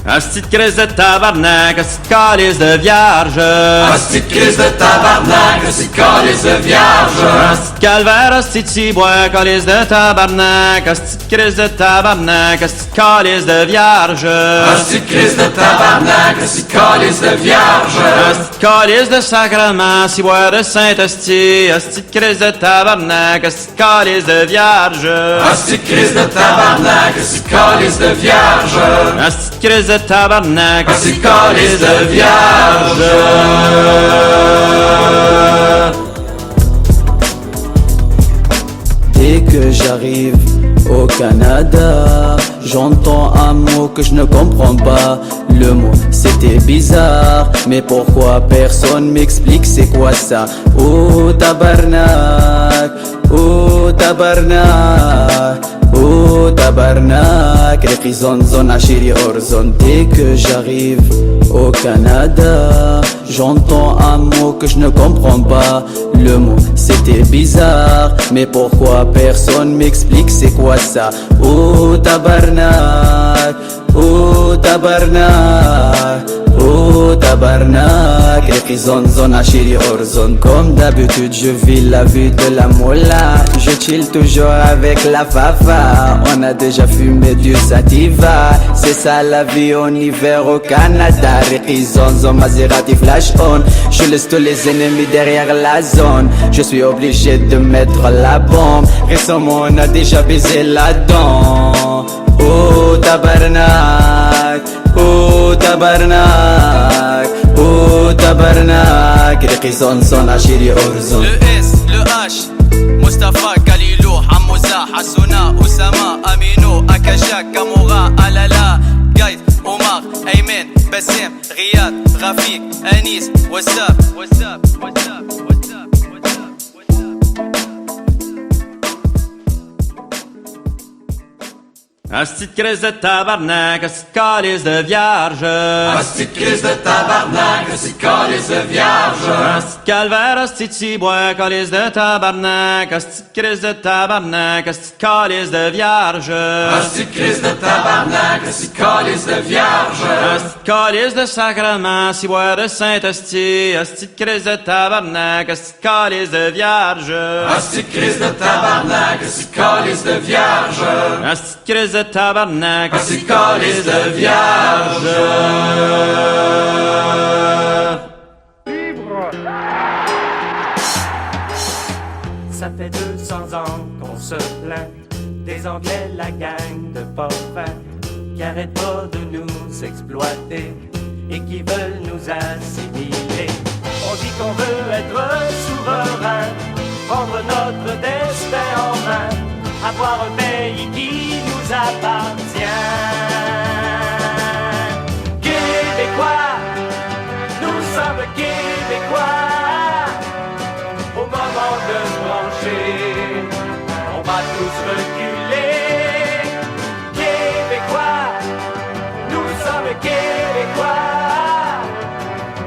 Asti de crise de tabarnak, asti de calice de vierge. Asti de crise de tabarnak, asti de calice de vierge. Asti de calvaire, asti de cibois, calice de tabarnak, asti de crise de tabarnak, asti de calice de vierge. Asti de crise de tabarnak, asti de calice de vierge. Asti de calice de sacrement, cibois de Saint-Asti, asti de crise de tabarnak, asti de calice de vierge. Asti de crise de tabarnak, asti de calice de vierge. Asti de crise de tabarnak, asti de calice de vierge. Dès que j'arrive au Canada, j'entends un mot que je ne comprends pas. Le mot c'était bizarre, mais pourquoi personne m'explique c'est quoi ça? Oh tabarnak, oh tabarnak, oh tabarnak. Représente zone Achiri Orzon. Dès que j'arrive au Canada, j'entends un mot que je ne comprends pas. Le mot c'était bizarre, mais pourquoi personne m'explique c'est quoi ça? Oh tabarnak, oh tabarnak, oh tabarnak. Représente zone Achiri Orzon. Comme d'habitude je vis la vie de la mola. Je chill toujours avec la fafa. On a déjà fumé du sativa. C'est ça la vie en hiver au Canada. Représente zone Maserati flash on. Je laisse tous les ennemis derrière la zone. Je suis obligé de mettre la bombe. Récemment on a déjà baisé la dent. Oh tabarnak, oh tabarnak, oh tabarnak. Représente son Achiri Orzon. Le S, le H, Mustafa, Kalilou, Hamouza, Hassouna, Oussama, Amino, Akasha, Kamoura, Alala, Gaïd, Omar, Aymen, Bassim, Riyad, Rafik, Anis, what's up, what's up, what's up, what's up, what's up, what's up. Asti de crise de tabarnak, asti de calice de vierge. Asti de crise de tabarnak, asti de calice de vierge. Asti de calvaire, asti de cibois, calice de tabarnak, asti de crise de tabarnak, asti de calice de vierge. Asti de crise de tabarnak, asti de calice de vierge. Asti de calice de sacrement, cibois de Saint-Asti, asti de crise de tabarnak, asti de calice de vierge. Asti de crise de tabarnak, asti de calice de vierge. Asti de crise de tabarnak, asti de calice de vierge. Ça fait 200 ans qu'on se plaint des Anglais, la gang de parfums qui arrêtent pas de nous exploiter et qui veulent nous assimiler. On dit qu'on veut être souverain, prendre notre destin en main, avoir un pays qui nous appartient. Québécois, nous sommes Québécois. Au moment de se brancher, on va tous reculer. Québécois, nous sommes Québécois.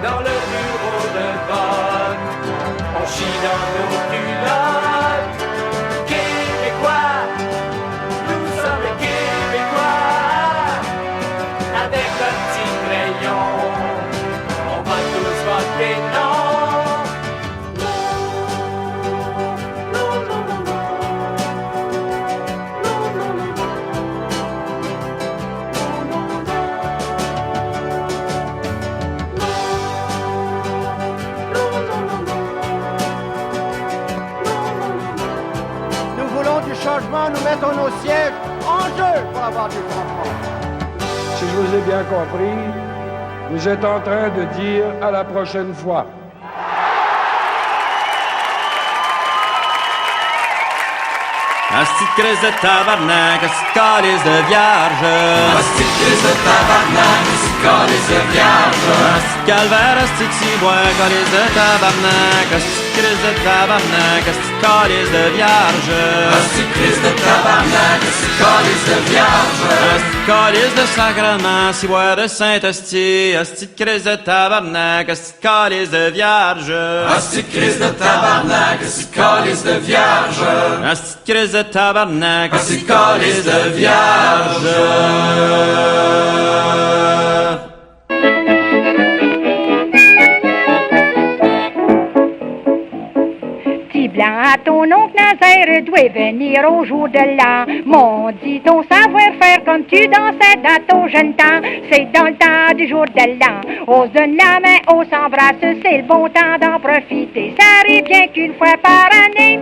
Dans le bureau de vote, on chie dans nos culottes. Québécois, nous sommes Québécois. Avec un petit crayon, on va tous voter non. Changement, nous mettons nos sièges en jeu pour avoir du changement. Si je vous ai bien compris, vous êtes en train de dire à la prochaine fois. Asti de crise de tabarnak, asti de calice de vierge. Asti de crise de tabarnak, asti de calice de vierge. Asti de calvaire, asti de cibois, calice de tabarnak, asti de crise de tabarnak, asti de calice de vierge. Asti de crise de tabarnak, asti de calice de vierge. Asti de calice de sacrement, cibois de Saint-Asti, asti de crise de tabarnak, asti de calice de vierge. Asti de crise de tabarnak, asti de calice de vierge. Asti de crise de tabarnak, asti de calice de vierge. à ton oncle Nazaire doit venir au jour de l'an. Mon dit ton savoir-faire comme tu dansais dans ton jeune temps. C'est dans le temps du jour de l'an. On se donne la main, on s'embrasse, c'est le bon temps d'en profiter. Ça arrive bien qu'une fois par année.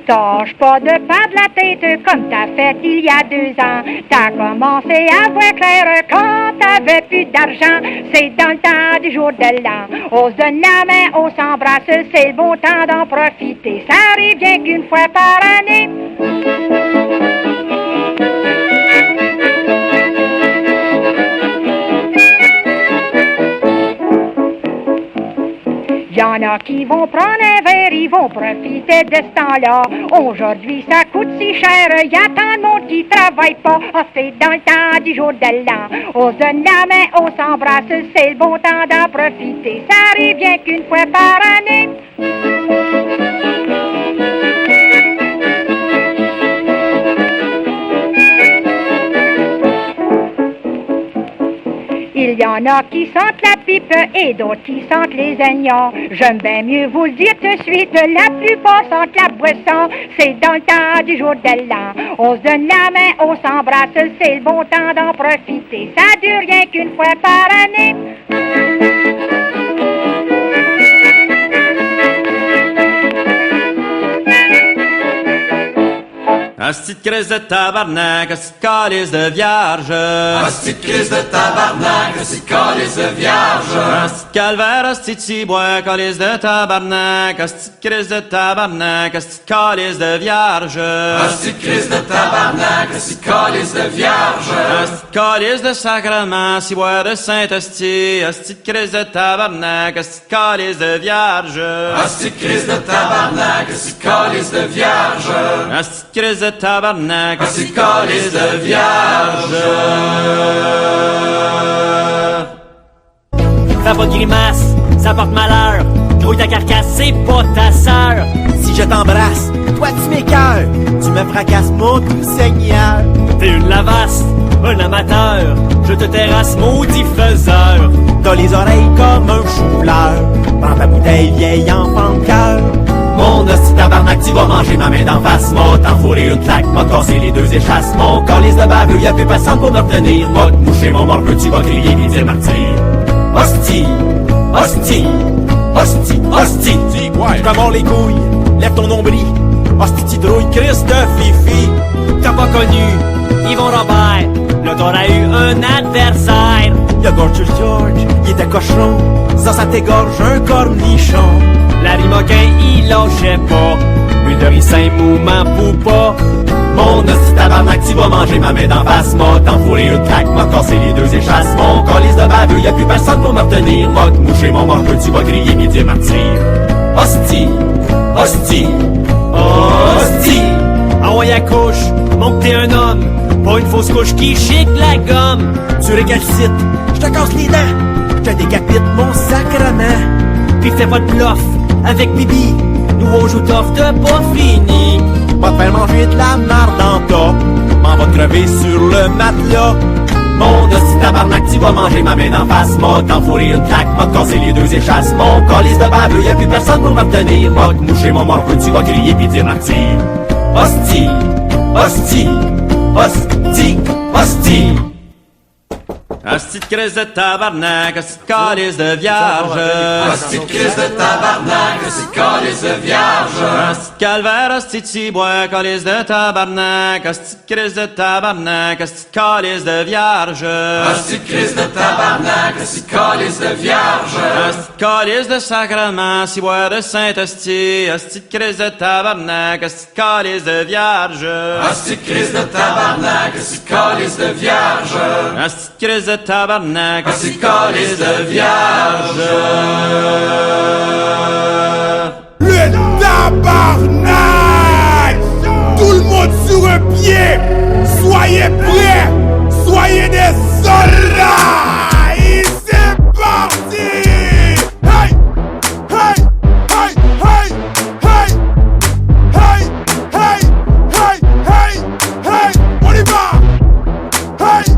Tâche pas de perdre la tête comme t'as fait il y a 2 ans. T'as commencé à voir clair quand t'avais plus d'argent. C'est dans le temps du jour de l'an. On se donne la main, on s'embrasse, c'est le bon temps d'en profiter. Ça arrive bien qu'une fois par année. Y'en a qui vont prendre un verre, ils vont profiter de ce temps-là. Aujourd'hui, ça coûte si cher, y a tant de monde qui travaille pas. Ah, c'est dans le temps du jour de l'an. On se donne la main, on s'embrasse, c'est le bon temps d'en profiter. Ça arrive bien qu'une fois par année. Il y en a qui sentent la pipe et d'autres qui sentent les oignons. J'aime bien mieux vous le dire tout de suite, la plupart sentent la boisson. C'est dans le temps du jour de l'an. On se donne la main, on s'embrasse, c'est le bon temps d'en profiter. Ça dure rien qu'une fois par année. Asti de crise de tabarnak, asti de calice de vierge. Asti de crise de tabarnak, asti de calice de vierge. Asti de calvaire, asti de cibois, calice de tabarnak, asti de crise de tabarnak, asti de calice de vierge. Asti de crise de tabarnak, asti de calice de vierge. Asti de calice de sacrement, cibois de Saint-Asti, asti de crise de tabarnak, asti de calice de vierge. Asti de crise de tabarnak, asti de calice de vierge. Asti de crise de tabarnak, asti de calice de vierge. Fais pas de grimace, ça porte malheur. Grouille ta carcasse, c'est pas ta sœur. Si je t'embrasse, toi tu m'écoeures. Tu me fracasses mon cou seigneur. T'es une lavasse, un amateur. Je te terrasse, maudit faiseur. T'as les oreilles comme un chou-fleur. Prends ta bouteille, vieille enfant de cœur. Mon hostie tabarnak, tu vas manger ma main d'en face. M'a t'enfourrer une claque, m'a cassé les 2 échasses. Mon calice de baveux, y'a plus personne pour me retenir. M'a te moucher mon morveux, tu vas crier et dire martyr. Hostie, hostie, hostie, hostie. Dis quoi? Je t'avons les couilles, lève ton nombril. Hostie, tu drouilles, Christ de fifi. T'as pas connu Yvon Robert, là t'auras eu un adversaire. Y'a Gorgeous George, il était cochon. Ça t'égorge un cornichon. Larry Moquin, il lâchait pas. Huile de ricin, mouvement poupa. Mon hostie tabarnak, tu vas manger ma main d'en face. M'a t'enfourrer une claque, m'a cassé les 2 échasses. Mon calice de baveux, y'a plus personne pour me retenir. M'a te moucher mon morveux, tu vas crier et dire martyr. Hostie, hostie, hostie. Ah ouais, accouche, montre que t'es un homme. Pas une fausse couche qui chic la gomme. Tu récalcites, je te casse les dents. Je te décapite mon sacrement. Pis fais pas de bluff avec Bibi. Nous on joue tough, t'as pas fini. Va te faire manger de la marde en tas. M'en va crever sur le matelas. Mon hostie tabarnak, tu vas manger ma main d'en face. M'a t'enfourrer une claque, m'a cassé les 2 échasses. Mon calice de baveux, y'a plus personne pour me retenir. M'a te moucher mon morveux, tu vas crier pis dire martyr. Hostie, hostie, hostie, hostie. Asti de crise de tabarnak, asti de calice de vierge. Asti de crise de tabarnak, asti de calice de vierge. Asti de calvaire, asti de cibois, calice de tabarnak, asti de crise de tabarnak, asti de calice de vierge. Asti de crise de tabarnak, asti de calice de vierge. Asti de calice de sacrement, cibois de Saint-Asti, asti de crise de tabarnak, asti de calice de vierge. Asti de crise de tabarnak, asti de calice de vierge. Asti de crise de tabarnak, asti de calice de vierge. Le tabarnak! Tout le monde sur un pied! Soyez prêts! Soyez des soldats! Et c'est parti! Hey! Hey! Hey! Hey! Hey! Hey! Hey! Hey! Hey! Hey! On y va! Hey!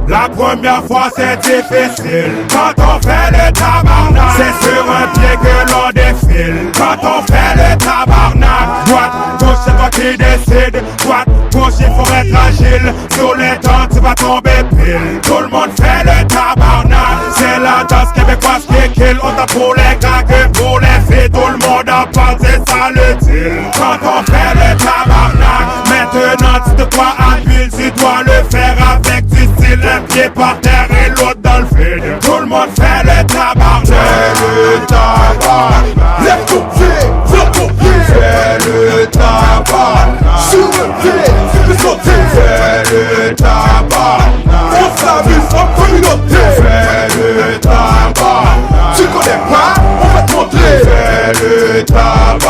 La première fois c'est difficile. Quand on fait le tabarnak, c'est sur un pied que l'on défile. Quand on fait le tabarnak, droite, gauche c'est toi qui décide. Droite, gauche il faut être agile. Sur les temps tu vas tomber pile. Tout le monde fait le tabarnak. C'est la danse québécoise qui kill. On tape pour les gars que pour les filles. Tout le monde en parle, c'est ça le deal. Quand on fait le tabarnak, maintenant tu te crois habile. Tu dois le faire avec du style. Un pied par terre et l'autre dans le vide. Tout le monde fait le tabarnak. Fais le tabarnak. Lève ton pied, lève ton pied. Fais le tabarnak. Sur le pied, tu peux sauter. Fais le tabarnak. On s'amuse en communauté. Fais le tabarnak. Tu connais pas, on va te montrer. Fais le tabarnak.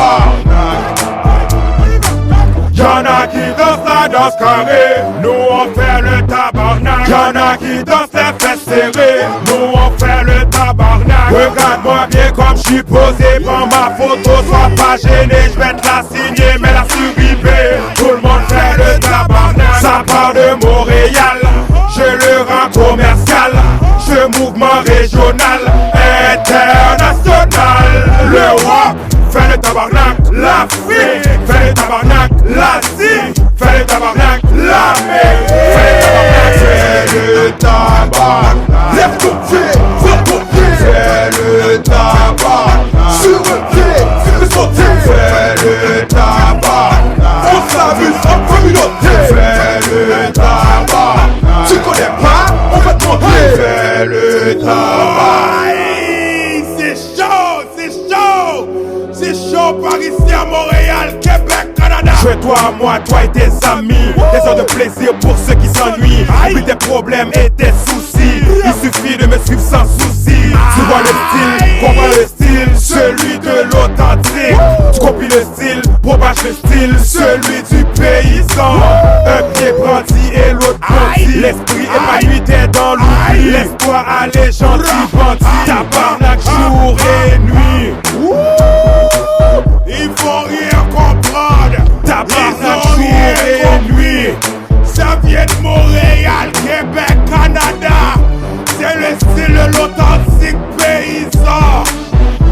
Y'en a qui dansent la danse carrée, nous on fait le tabarnak. Y'en a qui dansent les fesses serrées, nous on fait le tabarnak. Regarde-moi bien comme j'suis posé, prends ma photo, sois pas gêné, j'vais te la signer, mais la survivée. Tout le monde fait le tabarnak, ça part de Montréal, je le rends commercial, je mouvement régional, international. Le roi fait le tabarnak, l'Afrique fait le tabarnak, l'Asie fait le tabarnak, l'Amérique fait le tabarnak. Fais le tabarnak. Lève ton pied, lève ton pied. Fais le tabarnak. Sur le pied, tu peux sauter. Fais le tabarnak. On s'amuse en communauté. Fais le tabarnak. Tu connais pas, on va te montrer. Fais le tabarnak. C'est chaud, c'est chaud. C'est chaud par ici à Montréal, Québec, Canada. Je toi à moi, toi et tes amis. Des heures de plaisir pour ceux qui s'ennuient. Oublie tes problèmes et tes soucis. Il suffit de me suivre sans souci. Tu vois le style, comprends le style. Celui de l'authentique. Tu copies le style, propage le style. Celui du paysan. Un pied brandi et l'autre brandi. L'esprit épanoui, t'es dans l'oubli. L'espoir allait gentil bandit. Tabarnak jour et nuit. Il faut rien comprendre. Tabarnak jour et nuit. Ça vient de Montréal, Québec, Canada. C'est le style de l'authentique paysan.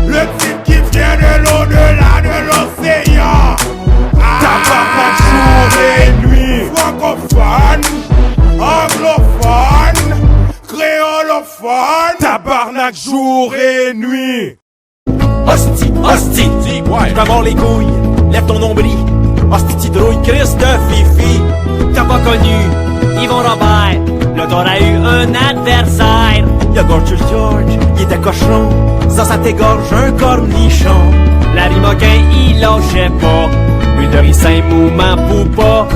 Le type qui vient de l'au-delà de l'océan. Tabarnak jour et nuit. Francophone, anglophone, créolophone. Tabarnak jour et nuit. Hostie, hostie, je vais avoir les couilles, lève ton nombril. Hostie, tu drouilles, Christ de Fifi. T'as pas connu Yvon Robert, le gars a eu un adversaire. Y'a Gorgeous George, il était cochon, ça t'égorge un cornichon. Larry Moquin, il lâchait pas, Mulder il s'aime ou m'en fout pas.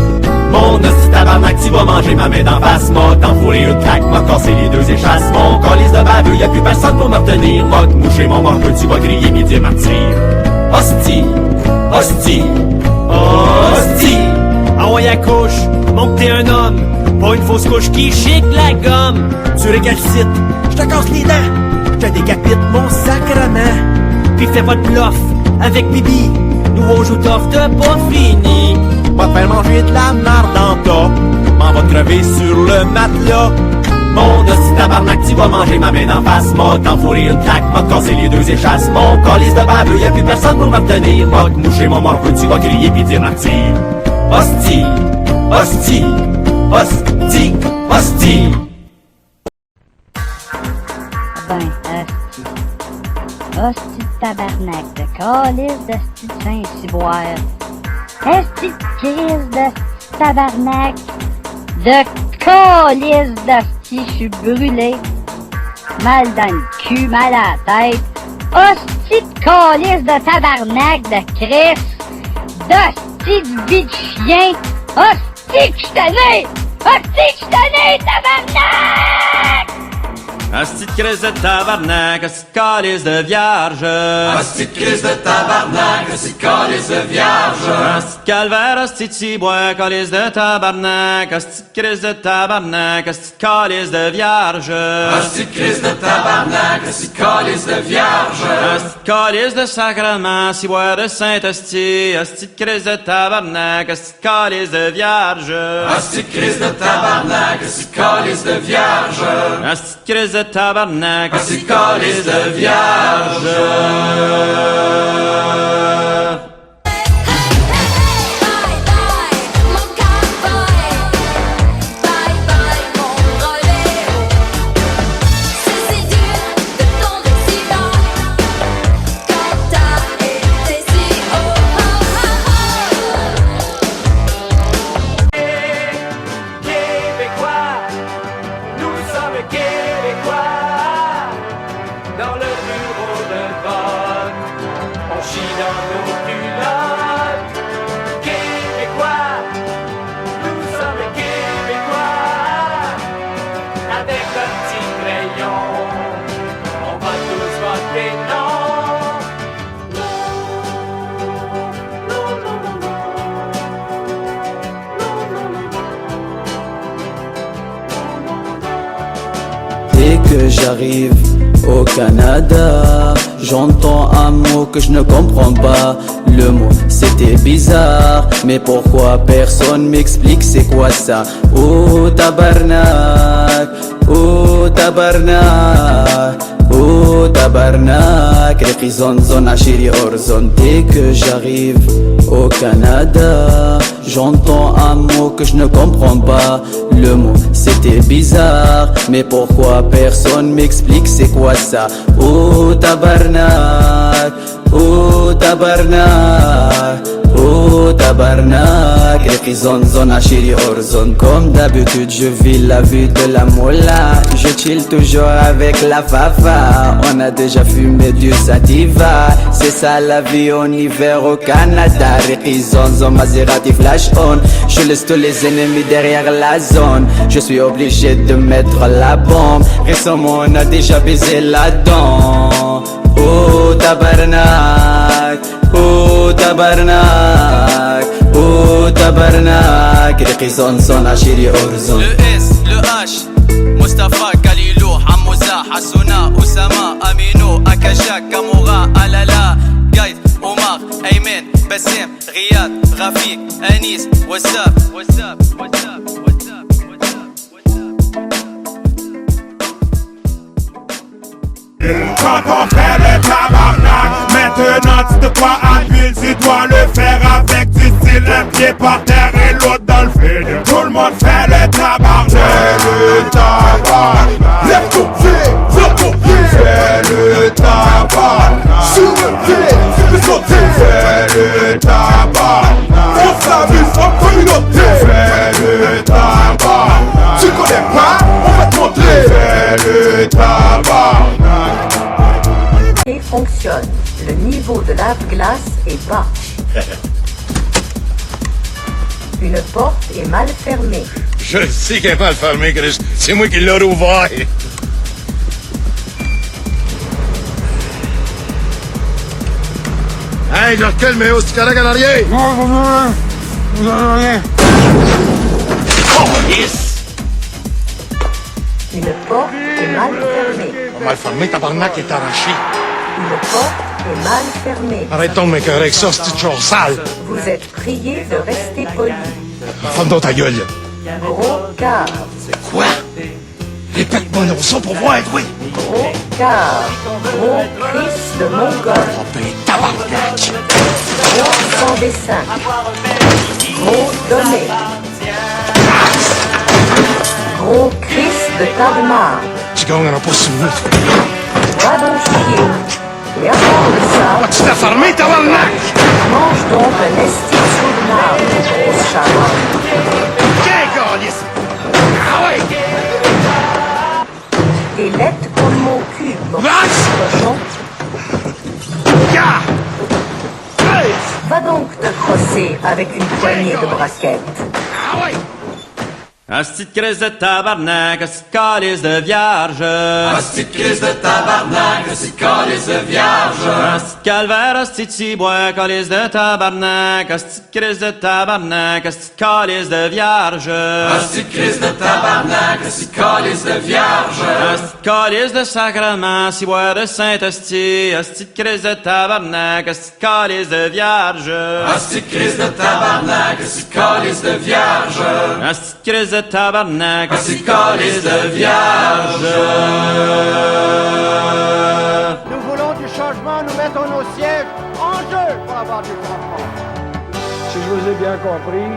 Mon hostie tabarnak, tu vas manger ma main d'en face. M'a t'enfourrer une claque, m'a cassé les deux échasses. Mon calice de baveux, y'a plus personne pour m'obtenir. M'a te moucher mon morceau, tu vas crier pis dire martyr. Hostie, hostie, hostie. Ah ouais, à couche, montre t'es un homme, pas une fausse couche qui chic la gomme. Tu récalcites, j'te casse les dents, j'te décapite mon sacrement. Pis fais pas de bluff avec Bibi, nous on joue tough de pas fini. Va te faire manger de la marde en tas, m'en va crever sur le matelas. Mon hostie tabarnak, tu vas manger ma main d'en face. M'a t'enfourrer une claque, m'a cassé les deux échasses. Mon calice de baveux, y'a plus personne pour m'obtenir. M'a te moucher mon morceau, tu vas crier pis dire martyr. Hostie, hostie, hostie, hostie. Ben, hostie de tabarnak, de calice d'hostie de Saint-Cyboire. Hostie de crise de tabarnak, de calice d'hostie, j'suis brûlé. Mal dans le cul, mal à la tête. Hostie de calice de tabarnak, de Chris, d'hostie de vie de chien. Hostie que j'suis tanné! Hostie que j'suis tanné, tabarnak! Asti de crise de tabarnak, asti de calice de vierge. Asti de crise de tabarnak, asti de calice de vierge. Asti de calvaire, asti de cibois, calice de tabarnak, asti de crise de tabarnak, asti de calice de vierge. Asti de crise de tabarnak, asti de calice de vierge. Asti de calice de sacrement, cibois de Saint-Asti, asti de crise de tabarnak, asti de calice de vierge. Asti de crise de tabarnak, asti de calice de vierge. Asti de crise de tabarnak, asti de calice de vierge. Dès que j'arrive au Canada, j'entends un mot que je ne comprends pas. Le mot c'était bizarre, mais pourquoi personne m'explique c'est quoi ça? Oh tabarnak, oh tabarnak, oh tabarnak. Représente zone Achiri Orzon. Dès que j'arrive au Canada, j'entends un mot que je ne comprends pas. Le mot c'était bizarre, mais pourquoi personne m'explique c'est quoi ça? Oh tabarnak, oh tabarnak, oh tabarnak. Représente zone Achiri Orzon. Comme d'habitude je vis la vie de la mola. Je chill toujours avec la fafa. On a déjà fumé du sativa. C'est ça la vie en hiver au Canada. Représente zone Maserati flash on. Je laisse tous les ennemis derrière la zone. Je suis obligé de mettre la bombe. Récemment on a déjà baisé la dent. Oh tabarnak, oh tabarnak, oh tabarnak. Représente son Achiri Orzon. Le S, le H, Mustafa, Kalilou, Hamouza, Hassouna, Oussama, Amino, Akasha, Kamoura, Alala, Gaïd, Omar, Aymen, Bassim, Riyad, Rafik, Anis, what's up, what's up, what's up, what's up, what's up, what's up. Quand on fait le tabarnak, maintenant tu te crois habile, tu dois le faire avec du style, un pied par terre et l'autre dans le vide. Tout le monde fait le tabarnak. Fais le tabarnak. Lève ton pied, lève ton pied. Fais le tabarnak. Sur le pied, fais sauter. Fais le tabarnak. On s'amuse en communauté. Fais le tabarnak. Tu connais pas, on va te montrer. Fais le tabarnak. Fonctionne. Le niveau de lave-glace est bas. Une porte est mal fermée. Je sais qu'elle est mal fermée, Chris. C'est moi qui l'ai rouvert. Hey, je recule, mais où, c'est correct en arrière? Non, vous en rien. Oh, yes! Une porte est mal fermée. Mal fermé, tabarnak est arraché. Une porte est mal fermée. Arrête donc, mec, avec ça, c'est une chose sale. Vous êtes prié de rester poli. Ferme donc ta gueule. Gros cave. Quoi? Répète-moi non ça pour voir, oui. Gros cave. Gros Christ de Mongol. Oh, ben, tabarnak. Gros sans dessin. Gros donné. Gros Christ de Tadmar. Tu gagnes, on n'a pas souvenu. Va donc chier. Et à part de ça... Tu t'as fermé, tabarnak! Mange donc un esti de sou de marde, grosse charogne. Tiens, câlisse! Ah ouais! Et lettre comme mon cul, mon cochon. Va donc te crosser avec une poignée de braquettes. Ah ouais! Asti de crise de tabarnak, asti de calice de vierge. Asti de crise de tabarnak, asti de calice de vierge. Asti de calvaire, asti de cibois, calice de tabarnak, asti de crise de tabarnak, asti de calice de vierge. Asti de crise de tabarnak, asti de calice de vierge. Asti de calice de sacrement, cibois de Saint-Asti, asti de crise de tabarnak, asti de calice de vierge. Asti de crise de tabarnak, asti de calice de vierge. Asti de crise de tabarnak, asti de calice de vierge. Nous voulons du changement, nous mettons nos sièges en jeu pour avoir du changement. Si je vous ai bien compris,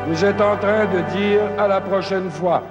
vous êtes en train de dire à la prochaine fois.